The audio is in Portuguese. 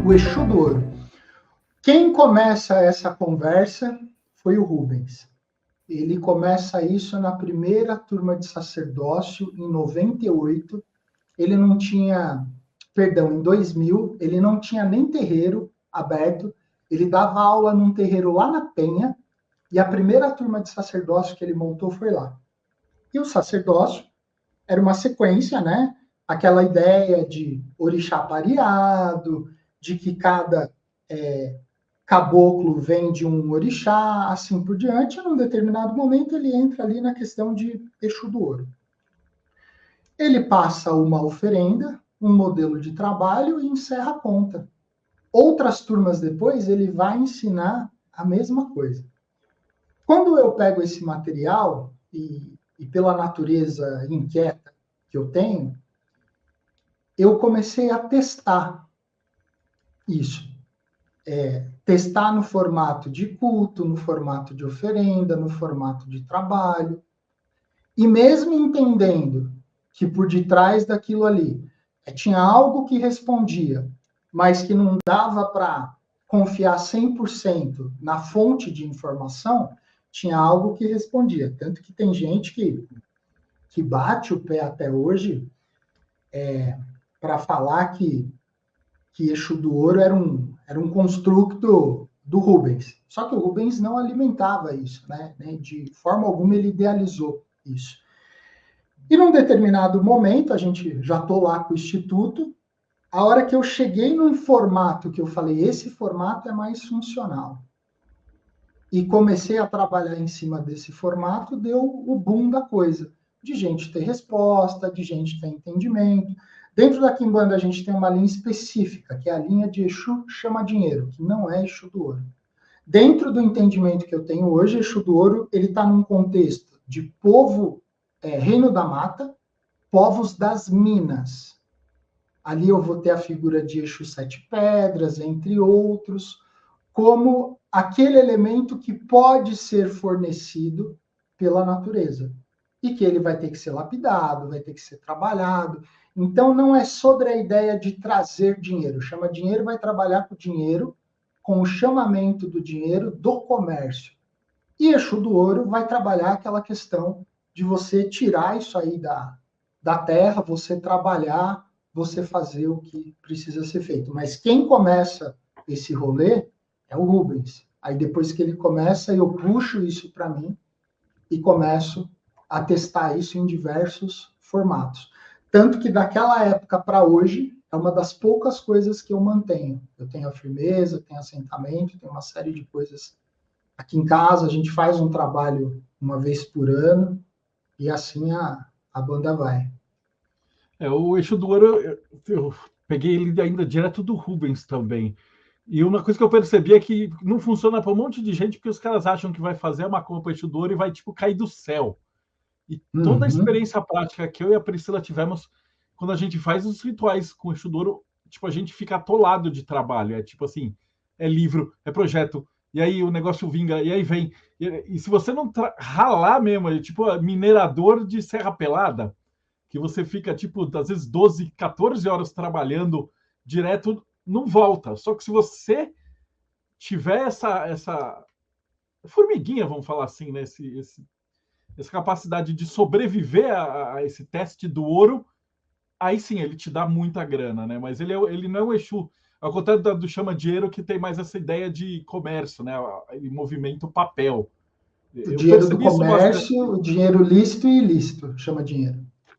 o Exu do Ouro. Quem começa essa conversa foi o Rubens. Ele começa isso na primeira turma de sacerdócio, em 98. Ele não tinha, perdão, em 2000, ele não tinha nem terreiro aberto. Ele dava aula num terreiro lá na Penha, e a primeira turma de sacerdócio que ele montou foi lá. E o sacerdócio era uma sequência, né? Aquela ideia de orixá pareado, de que cada caboclo vem de um orixá, assim por diante. E num determinado momento ele entra ali na questão de Exu do Ouro. Ele passa uma oferenda, um modelo de trabalho e encerra a conta. Outras turmas depois ele vai ensinar a mesma coisa. Quando eu pego esse material, e pela natureza inquieta que eu tenho, eu comecei a testar isso. Testar no formato de culto, no formato de oferenda, no formato de trabalho. E mesmo entendendo que por detrás daquilo ali tinha algo que respondia, mas que não dava para confiar 100% na fonte de informação, tinha algo que respondia. Tanto que tem gente que bate o pé até hoje para falar que Exu do Ouro era um construto do Rubens. Só que o Rubens não alimentava isso, né? De forma alguma ele idealizou isso. E num determinado momento, a gente já estou lá com o Instituto, a hora que eu cheguei num formato que eu falei, esse formato é mais funcional. E comecei a trabalhar em cima desse formato, deu o boom da coisa. De gente ter resposta, de gente ter entendimento. Dentro da Quimbanda a gente tem uma linha específica, que é a linha de Exu chama dinheiro, que não é Exu do Ouro. Dentro do entendimento que eu tenho hoje, Exu do Ouro, ele está num contexto de povo, reino da mata, povos das minas. Ali eu vou ter a figura de Exu Sete Pedras, entre outros, como aquele elemento que pode ser fornecido pela natureza. E que ele vai ter que ser lapidado, vai ter que ser trabalhado. Então, não é sobre a ideia de trazer dinheiro. Chama dinheiro, vai trabalhar com dinheiro, com o chamamento do dinheiro do comércio. E Exu do Ouro vai trabalhar aquela questão de você tirar isso aí da terra, você trabalhar, você fazer o que precisa ser feito. Mas quem começa esse rolê é o Rubens. Aí depois que ele começa, eu puxo isso para mim e começo a testar isso em diversos formatos. Tanto que daquela época para hoje, é uma das poucas coisas que eu mantenho. Eu tenho a firmeza, tenho assentamento, tenho uma série de coisas. Aqui em casa, a gente faz um trabalho uma vez por ano, e assim a banda vai. O Exu do Ouro, eu peguei ele ainda direto do Rubens também. E uma coisa que eu percebi é que não funciona para um monte de gente, porque os caras acham que vai fazer uma compra Exu do Ouro e vai, tipo, cair do céu. E toda a experiência prática que eu e a Priscila tivemos, quando a gente faz os rituais com o Exu do Ouro, tipo, a gente fica atolado de trabalho. É tipo assim, é livro, é projeto, e aí o negócio vinga, e aí vem. E se você não ralar mesmo, é tipo minerador de Serra Pelada, que você fica, tipo, às vezes 12, 14 horas trabalhando direto, não volta. Só que se você tiver essa formiguinha, vamos falar assim, né? Essa capacidade de sobreviver a esse teste do ouro, aí sim ele te dá muita grana, né? Mas ele não é o Exu, ao contrário do Chama Dinheiro, que tem mais essa ideia de comércio, né? Ele movimenta o papel. O dinheiro do comércio, o dinheiro lícito e ilícito, chama dinheiro.